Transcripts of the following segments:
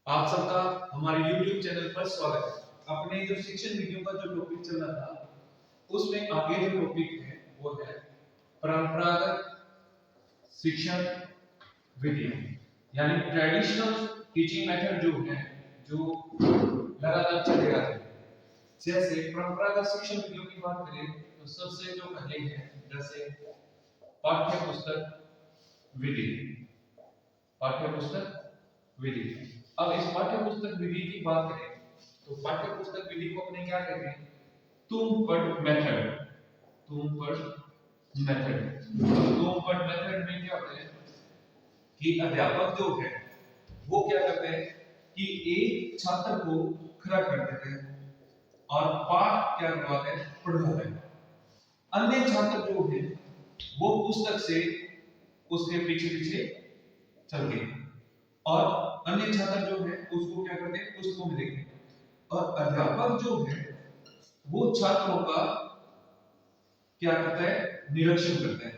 आप सबका हमारे YouTube चैनल पर स्वागत है। अपने जो शिक्षण वीडियो का जो टॉपिक चल रहा था उसमें आगे जो टॉपिक है वो है परंपरागत शिक्षण विधि, यानी ट्रेडिशनल टीचिंग मेथड जो है जो लगातार चले आ रहे हैं। जैसे परंपरागत शिक्षण विधियों की बात करें तो सबसे जो पहले है जैसे पाठ्य पुस्तक विधि। पाठ्य पुस्तक विधि। अब इस पाठ्य पुस्तक विधि की बात करें तो पाठ्य पुस्तक विधि को अपने क्या कहते हैं? तुम पढ़ मेथड। तुम पढ़ मेथड। तुम पढ़ मेथड में क्या होता है कि अध्यापक जो है वो क्या करते हैं कि एक छात्र को खड़ा कर देते हैं और पाठ क्या करवाते हैं, पढ़वाते हैं। अन्य छात्र जो है वो पुस्तक से उसके पीछे पीछे चलते हैं और अन्य छात्र जो है उसको क्या करते हैं, पुस्तकों में देखते हैं। और अध्यापक जो है वो छात्रों का क्या करता है, निरीक्षण करता है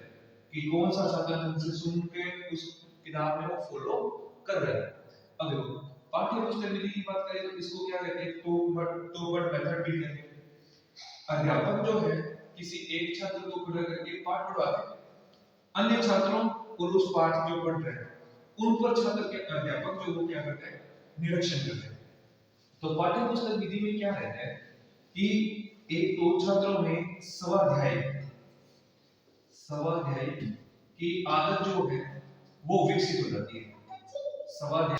कि कौन सा छात्र हमसे सुन के उस किताब में वो फॉलो कर रहा है। अब देखो पाठ्य पुस्तक विधि की बात करें तो इसको क्या कहते हैं, टू वर्ड मेथड भी कहते हैं। अध्यापक जो है किसी एक छात्र को खड़ा करके पाठ पढ़वाते हैं, अन्य छात्रों और उस पाठ जो पढ़ रहे हैं उन पर छात्र के अध्यापक जो वो क्या करते हैं, निरीक्षण करते हैं। तो पाठ्य पुस्तक विधि में क्या रहता है कि एक दो छात्रों में स्वाध्याय की आदत जो है वो विकसित हो जाती है। स्वाध्याय,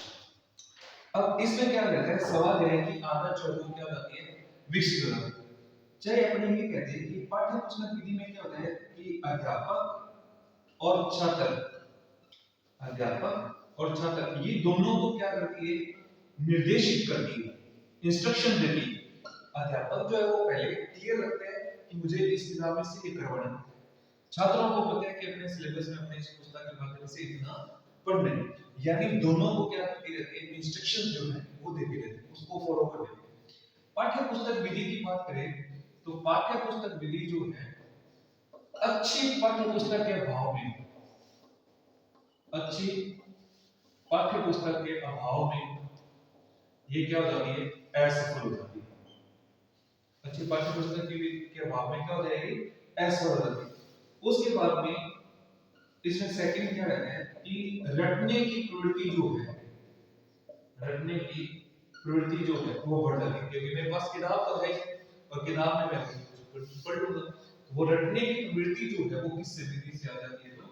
अब इसमें क्या रहता है, स्वाध्याय की आदत जो है वो क्या हो जाती है, विकसित हो जाती है। चाहे अपने ये कहते हैं कि पाठ्य पुस्तक विधि में क्या होता है कि अध्यापक और छात्र ये दोनों को क्या करती है, निर्देशित करती है, इंस्ट्रक्शन देती है। अध्यापक जो है वो पहले क्लियर रखते हैं कि मुझे इस किताब में से ये करवाना है। छात्रों को पता है कि अपने सिलेबस में अपने इस पुस्तक के माध्यम से इतना पढ़ना है, यानी दोनों को क्या करती रहती है, इंस्ट्रक्शन जो है वो देती रहती है, उसको फॉलो कर देती है। पाठ्य पुस्तक विधि की बात करें तो पाठ्य पुस्तक विधि जो है अच्छी पाठ्य पुस्तक के अभाव में, अच्छी पाठ्य पुस्तक के अभाव में ये क्या हो जाती है, असफल हो जाती है। अच्छी पाठ्य पुस्तक के अभाव में क्या हो जाएगी, असफल हो जाती है। उसके बाद में इसमें सेकंड क्या रहता है कि रटने की प्रवृत्ति जो है, रटने की प्रवृत्ति जो है वो बढ़ जाती है, क्योंकि मेरे पास किताब तो है और किताब में मैं पढ़ लूंगा। वो रटने की प्रवृत्ति जो है वो किससे विधि से आ जाती है, तो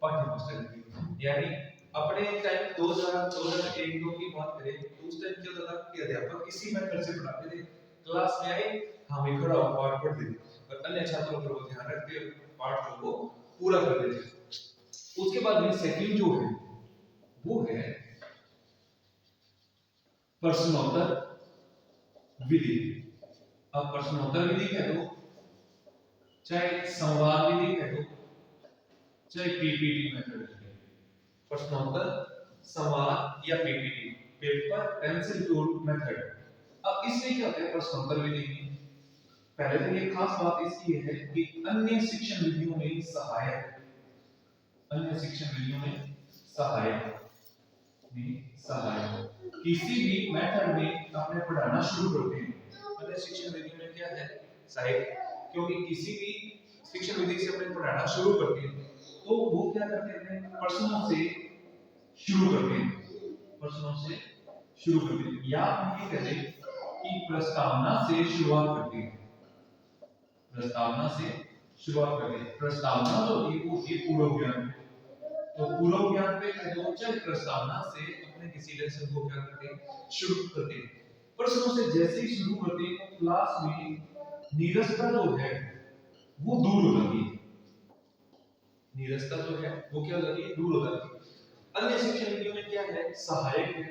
पाठ्य पुस्तक विधि। यानी अपने टाइम 2001-2 की बात करें तो उस टाइम क्या होता था कि अध्यापक किसी मेथड से पढ़ाते थे, क्लास में आए हम एक खड़ा होकर पाठ पढ़ देते और अन्य छात्रों पर वो ध्यान रखते पाठ को पूरा कर देते। उसके बाद में सेकंड जो है वो है प्रश्नोत्तर विधि। अब प्रश्नोत्तर विधि कह दो, चाहे संवाद विधि कह दो, चाहे पीपीटी मेथड कह दो, प्रश्नोत्तर, संवाद या PPT, paper pencil tool method. अब इसमें क्या होता है प्रश्नोत्तर विधि में, पहले तो ये खास बात इसकी है कि अन्य शिक्षण विधियों में सहायक, अन्य शिक्षण विधियों में सहायक किसी भी मेथड में आपने पढ़ाना शुरू करते हैं, अन्य शिक्षण विधि में क्या है, सहायक। क्योंकि किसी भी शिक्षण विधि से अपने पढ़ाना शुरू करते हैं तो वो क्या करते हैं, प्रश्नों से शुरू करते हैं, प्रश्नों से शुरू करते हैं, या हम ये कहते हैं कि प्रस्तावना से शुरुआत करते हैं, प्रस्तावना से शुरुआत करते हैं। प्रस्तावना जो है वो पूर्व ज्ञान है, तो पूर्व ज्ञान पे चाहे प्रस्तावना से अपने किसी लेसन को क्या करते हैं, शुरू करते हैं। प्रश्नों से जैसे ही शुरू करते हैं तो क्लास में नीरसता जो है वो दूर हो जाती है, नीरसता जो है वो क्या हो जाती है, दूर हो जाती है। अन्य शिक्षण विधियों में क्या है, सहायक है,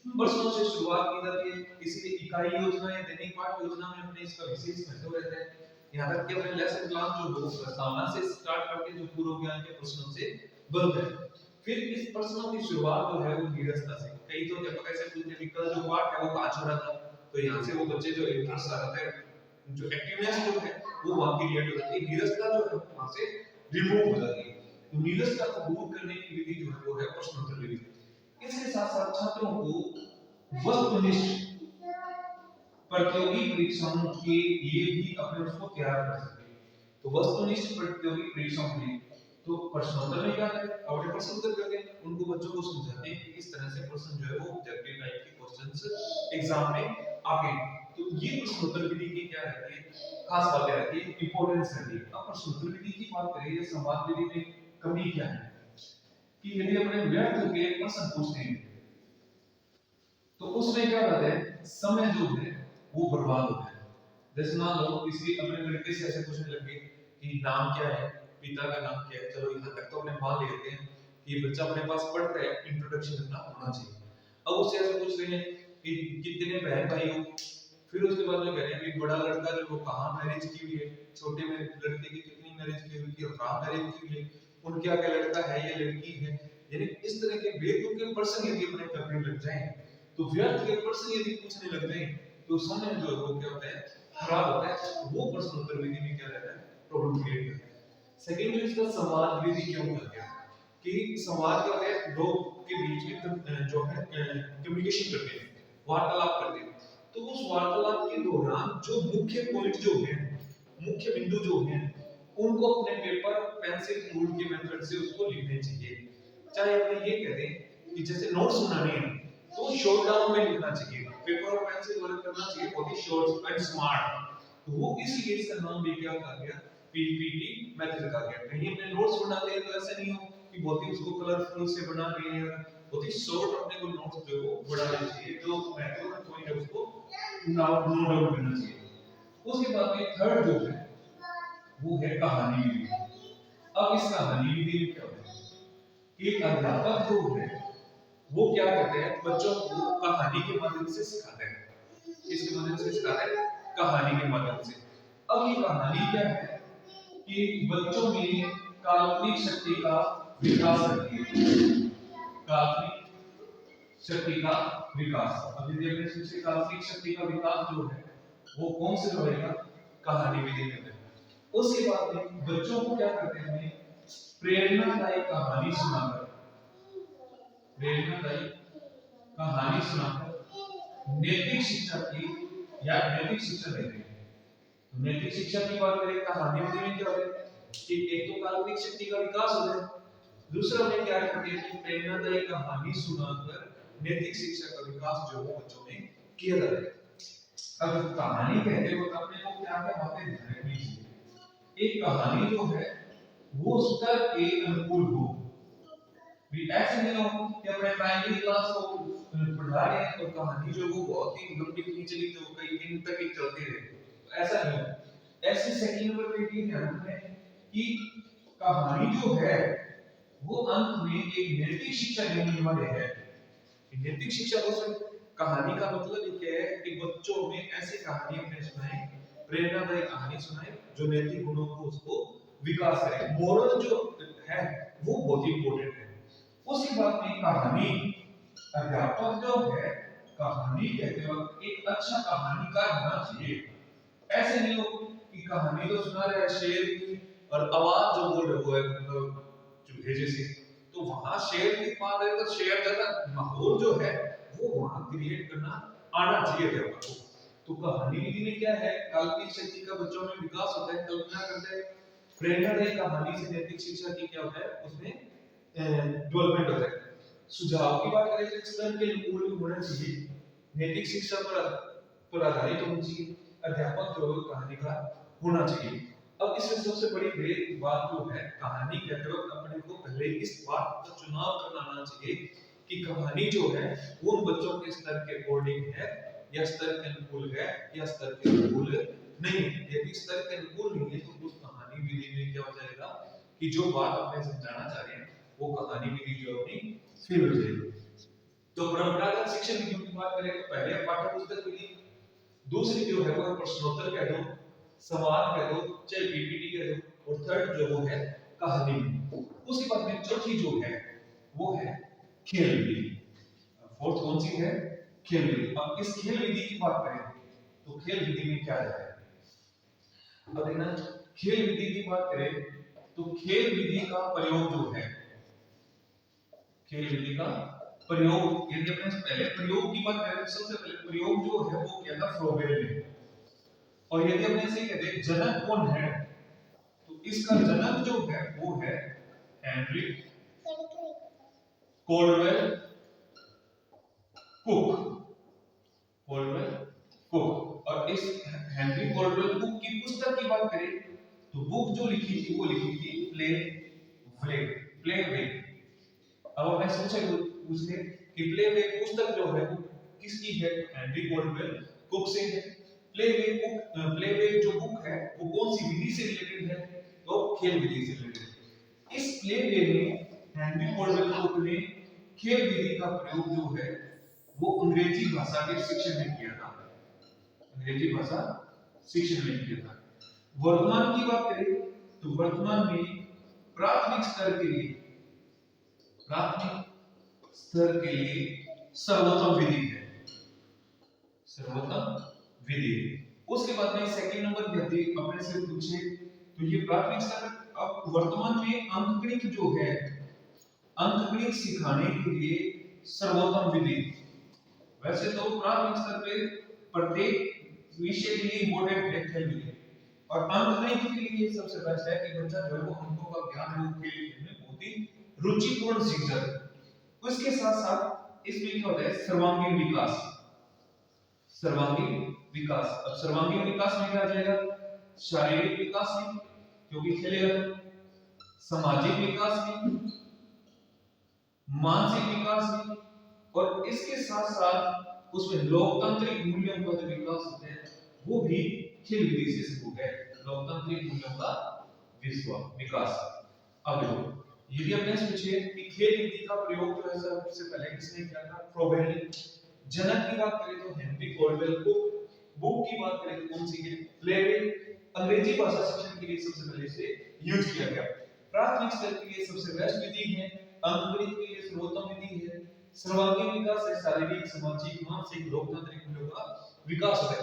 प्रश्नों से शुरुआत की जाती है, किसी इकाई योजना या दैनिक पाठ योजना में अपने इसका विशेष महत्व रहता है। यहाँ तक कि अपने लेसन प्लान जो हो प्रस्तावना से स्टार्ट करके जो पूर्व ज्ञान के प्रश्नों से बनता है। फिर इस प्रश्नों की शुरुआत जो है वो नीरसता से, कई तो अध्यापक ऐसे पूछते हैं कल जो पाठ है वो कहाँ छोड़ा था, तो यहाँ से वो बच्चे जो इंटरेस्ट आ जाता है, जो एक्टिवनेस जो है वो वहाँ क्रिएट हो जाती है, नीरसता जो है वहाँ से रिमूव हो जाती है। तो नीरसता को दूर करने की विधि जो है वो है प्रश्नोत्तर विधि। इसके साथ साथ छात्रों को वस्तुनिष्ठ प्रतियोगी परीक्षाओं के लिए भी अपने उसको तैयार कर सके। तो वस्तुनिष्ठ प्रतियोगी परीक्षाओं के लिए तो प्रश्नोत्तर में क्या है, अपने प्रश्न उत्तर करके उनको बच्चों को समझाते हैं कि किस तरह से प्रश्न जो है वो ऑब्जेक्टिव टाइप के क्वेश्चंस एग्जाम में आके। तो ये प्रश्नोत्तर विधि की क्या रहती है, खास बातें रहती है, इंपॉर्टेंस रहती है। अब प्रश्नोत्तर विधि की बात करें या संवाद विधि में कमी क्या है कि यदि अपने व्यर्थ के प्रश्न पूछते हैं तो उसमें क्या होता है, समय जो है वो बर्बाद होता है। जैसे मान लो किसी अपने लड़के से ऐसे पूछने लगे कि नाम क्या है, पिता का नाम क्या है, चलो यहाँ तक तो अपने मान लेते हैं कि बच्चा अपने पास पढ़ रहा है, इंट्रोडक्शन अपना होना चाहिए। अब उससे ऐसे पूछ रहे हैं कि कितने बहन भाई हो, फिर उसके बाद में कह रहे हैं कि बड़ा लड़का जो वो कहाँ मैरिज की हुई है, छोटे में लड़के की कितनी मैरिज की हुई है और कहाँ मैरिज की हुई है, उनके आगे लड़का है या लड़की है। यानी इस तरह के बेतुके के प्रश्न यदि अपने करने लग जाएं, तो व्यर्थ के प्रश्न यदि पूछने लग जाएं, तो समय जो है वो क्या होता है, खराब होता है। वो प्रश्नोत्तर विधि में क्या रहता है, प्रॉब्लम क्रिएट करता है। सेकंड जो इसका संवाद विधि क्यों कर गया कि संवाद क्या है, लोग के बीच में जो है कम्युनिकेशन करते हैं, वार्तालाप करते हैं। तो उस वार्तालाप के दौरान जो मुख्य पॉइंट जो है, मुख्य बिंदु जो है, उनको अपने पेपर पेंसिल टूल के मेथड से उसको लिखने चाहिए। चाहे आप ये कह दें कि जैसे नोट्स बनाने हैं तो शॉर्ट डाउन में लिखना चाहिए, पेपर और पेंसिल वर्क करना चाहिए बहुत ही शॉर्ट एंड स्मार्ट। तो वो इसलिए इसका नाम भी क्या आ गया, पीपीटी मेथड आ गया। कहीं अपने नोट्स बनाते हैं तो ऐसा नहीं हो कि बहुत ही उसको कलरफुल से बना रहे हैं, बहुत ही शॉर्ट अपने को नोट्स जो वो बनाना चाहिए, जो महत्वपूर्ण पॉइंट है उसको नोट डाउन करना चाहिए। उसके बाद में थर्ड जो है वो है कहानी विधि। अब इस कहानी विधि में क्या होता है, एक अध्यापक जो है वो क्या करते हैं, बच्चों को कहानी के माध्यम से सिखाते हैं। इसके माध्यम से सिखाते हैं, कहानी के माध्यम से। अब ये कहानी क्या है कि बच्चों में काल्पनिक शक्ति का विकास करती है। काल्पनिक शक्ति का विकास, अब यदि अपने सोचे काल्पनिक शक्ति का विकास जो है वो कौन से होएगा, कहानी विधि में होगा। उसके बाद में बच्चों को क्या करते हैं, प्रेरणादायी कहानी सुनाकर, प्रेरणादायी कहानी सुनाकर नैतिक शिक्षा की या नैतिक शिक्षा देते हैं। नैतिक शिक्षा की बात करें कहानी विधि में क्या होता है कि एक तो काल्पनिक शक्ति का विकास होता है, दूसरा में क्या करते हैं कि प्रेरणादायी कहानी सुनाकर नैतिक शिक्षा का विकास जो है बच्चों में किया जाता है। अब कहानी कहते वक्त अपने को क्या क्या बातें ध्यान रखनी चाहिए। एक कहानी जो है वो स्तर के अनुकूल हो, भी ऐसे नहीं हो कि अपने प्राइमरी क्लास को पढ़ा रहे हैं तो कहानी जो वो बहुत ही लंबी खींचनी जो कई दिन तक ही चलती रहे, तो ऐसा नहीं हो। ऐसे सेकंड नंबर पे ये ध्यान रखें कि कहानी जो है वो अंत में एक नैतिक शिक्षा देने वाले है। नैतिक शिक्षा को कहानी का मतलब ये है कि बच्चों में ऐसी कहानी अपने सुनाए, प्रेरणादायी कहानी सुनाए जो नैतिक गुणों को उसको विकास करे। मोरल जो है वो बहुत ही इंपॉर्टेंट है। उसके बाद में कहानी, अध्यापक जो है कहानी कहते वक्त एक अच्छा कहानीकार होना चाहिए। ऐसे नहीं हो कि कहानी तो सुना रहे शेर की और आवाज जो बोल रहे हो है चूहे जैसी, तो वहां शेर की बात है तो शेर जैसा माहौल जो है वो वहां क्रिएट करना आना चाहिए अध्यापक को। तो कहानी विधि में क्या है, काल्पनिक शक्ति का बच्चों में विकास होता है, कल्पना करते हैं। प्रेरणादायी कहानी से नैतिक शिक्षा की क्या होता है, उसमें डेवलपमेंट होता है। सुझाव की बात करें तो स्तर के अनुकूल होना चाहिए, नैतिक शिक्षा पर आधारित होना चाहिए, अध्यापक जो कहानीकार होना चाहिए। अब इसमें सबसे बड़ी बात जो है, कहानी कहते वक्त अपने को पहले इस बात का चुनाव करना आना चाहिए कि कहानी जो है वो उन बच्चों के स्तर के अकॉर्डिंग है या स्तर के अनुकूल है या स्तर के अनुकूल नहीं है। यदि स्तर के अनुकूल नहीं है तो उस कहानी विधि में क्या हो जाएगा कि जो बात आपने समझाना चाह रहे हैं वो कहानी विधि जो अपनी फेल हो जाएगी। तो परंपरागत शिक्षण विधियों की बात करें तो पहले पाठ्य पुस्तक विधि, दूसरी जो है वो प्रश्नोत्तर कह दो, सवाल कह दो, चाहे पीपीटी कह दो, और थर्ड जो वो है कहानी। उसके बाद में चौथी जो है वो है खेल विधि। फोर्थ कौन सी है, खेल विधि। अब इस खेल विधि की बात करें तो खेल विधि में क्या है, अब देखना खेल विधि की बात करें तो खेल विधि का प्रयोग जो है, खेल विधि का प्रयोग, यदि अपने पहले प्रयोग की बात करें तो सबसे पहले प्रयोग जो है वो किया था फ्रोबेल ने। और यदि अपने इसे कहते हैं जनक कौन है, तो इसका जनक जो है वो है Henry Caldwell cook. Caldwell cook. और इस हेनरी कोल्डवेल कुक की पुस्तक की बात करें तो बुक जो लिखी थी वो लिखी थी प्लेग। अब मैं सोचे पूछने कि प्लेग पुस्तक जो है वो किसकी है, हेनरी कोल्डवेल कुक से है। प्लेग जो बुक है वो कौन सी विधि से रिलेटेड है, तो खेल विधि से रिलेटेड है। इस प्लेग में हेनरी कोल्डवेल कुक ने खेल विधि का प्रयोग जो है वो अंग्रेजी भाषा के शिक्षण में किया था। अंग्रेजी भाषा शिक्षण में किया था। वर्तमान की बात करें तो वर्तमान में प्राथमिक स्तर के लिए सर्वोत्तम विधि है, सर्वोत्तम विधि। उसके बाद में सेकंड नंबर यदि अपने से पूछे तो ये प्राथमिक स्तर। अब वर्तमान में अंकगणित जो है, अंकगणित सिखाने के लिए सर्वोत्तम विधि। वैसे तो प्राथमिक स्तर पे प्रत्येक विषय के लिए इंपॉर्टेंट है खेल विधि, और अंकगणित के लिए सबसे बेस्ट है कि बच्चा जो है वो अंकों का ज्ञान हो, खेल में बहुत ही रुचिपूर्ण सीख जाए। उसके साथ साथ इसमें क्या होता है, सर्वांगीण विकास। सर्वांगीण विकास, अब सर्वांगीण विकास में क्या आ जाएगा, शारीरिक विकास में क्योंकि खेलेगा, सामाजिक विकास में, मानसिक विकास में, और इसके साथ साथ उसमें लोकतांत्रिक मूल्यों का जो विकास होता है वो भी खेल विधि से शुरू है। लोकतांत्रिक मूल्यों का विकास। अब यदि अपने पूछे कि खेल विधि का प्रयोग जो है सबसे पहले किसने किया था, फ्रोबेल ने। जनक की बात करें तो हेनरी कोल्डवेल कुक। बुक की बात करें तो कौन सी है, प्लेग। अंग्रेजी भाषा शिक्षण के लिए सबसे पहले इसे यूज किया गया। प्राथमिक स्तर के लिए सबसे बेस्ट विधि है, अंकगणित के लिए सर्वोत्तम विधि है, सर्वांगीण विकास है, शारीरिक, सामाजिक, मानसिक, लोकतांत्रिक मूल्यों का विकास है।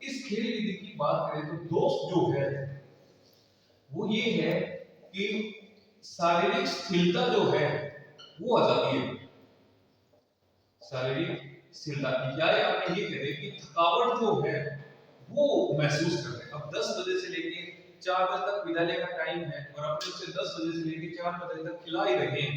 इस खेल विधि की बात करें तो दोस्त जो है वो ये है कि शारीरिक स्थिरता जो है वो आ जाती है। शारीरिक स्थिरता, या आपने ये कह रहे कि थकावट जो है वो महसूस कर रहे हैं। अब 10 बजे से लेके 4 बजे तक विद्यालय का टाइम है और अपने से 10 बजे से लेके 4 बजे तक खिला ही रहे हैं,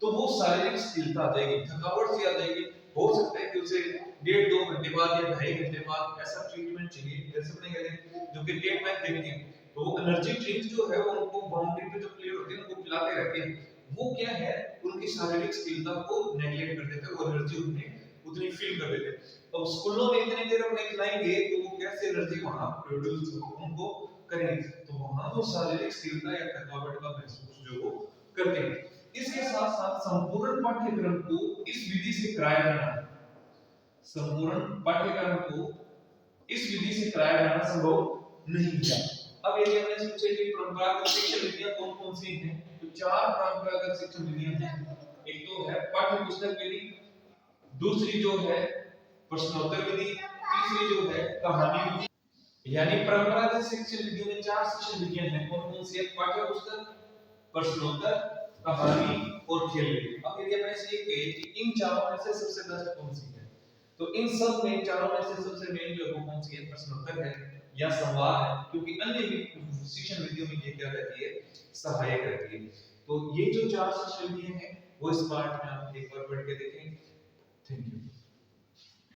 तो वो शारीरिक स्थिरता आ जाएगी, थकावट सी आ जाएगी। हो सकता है कि उसे 1.5-2 घंटे बाद या 2.5 घंटे बाद ऐसा ट्रीटमेंट चाहिए, जैसे अपने कह रहे हैं जो क्रिकेट मैच देखते हैं तो एनर्जी ड्रिंक जो है वो उनको बाउंड्री पे जो प्लेयर होते हैं उनको पिलाते रहते हैं, वो क्या है उनकी शारीरिक स्थिरता को नेगलेक्ट कर देते हैं, वो एनर्जी उन्हें उतनी फील कर देते हैं। अब स्कूलों में इतनी देर अपने खिलाएंगे तो वो कैसे एनर्जी वहां प्रोड्यूस उनको करेंगे, तो वहां वो शारीरिक स्थिरता या थकावट का महसूस जो वो करते हैं। इसके साथ साथ संपूर्ण पाठ्यक्रम को इस विधि से कराया जाना, संपूर्ण पाठ्यक्रम को इस विधि से कराया जाना संभव नहीं है। अब यदि हमने सोचे कि परंपरागत शिक्षण विधियां कौन-कौन सी हैं, तो 4 परंपरागत शिक्षण विधियां हैं। एक तो है पाठ्य पुस्तक विधि, दूसरी जो है प्रश्नोत्तर विधि, तीसरी जो है कहानी विधि। यानी परंपरागत शिक्षण विधियों में 4 शिक्षण विधियां हैं। कौन-कौन सी है, पाठ्य पुस्तक, प्रश्नोत्तर, कहानी और खेल विधि। अब यदि अपने से ये कहे कि इन चारों में से सबसे बेस्ट कौन सी है, तो इन सब में चारों में से सबसे मेन जो है कौन सी है, प्रश्नोत्तर है या संवाद है, क्योंकि अन्य शिक्षण विधियों में ये क्या रहती है, सहायक रहती है। तो ये जो 4 शिक्षण विधियां हैं वो इस पार्ट में आप एक बार पढ़ के देखें। Thank you.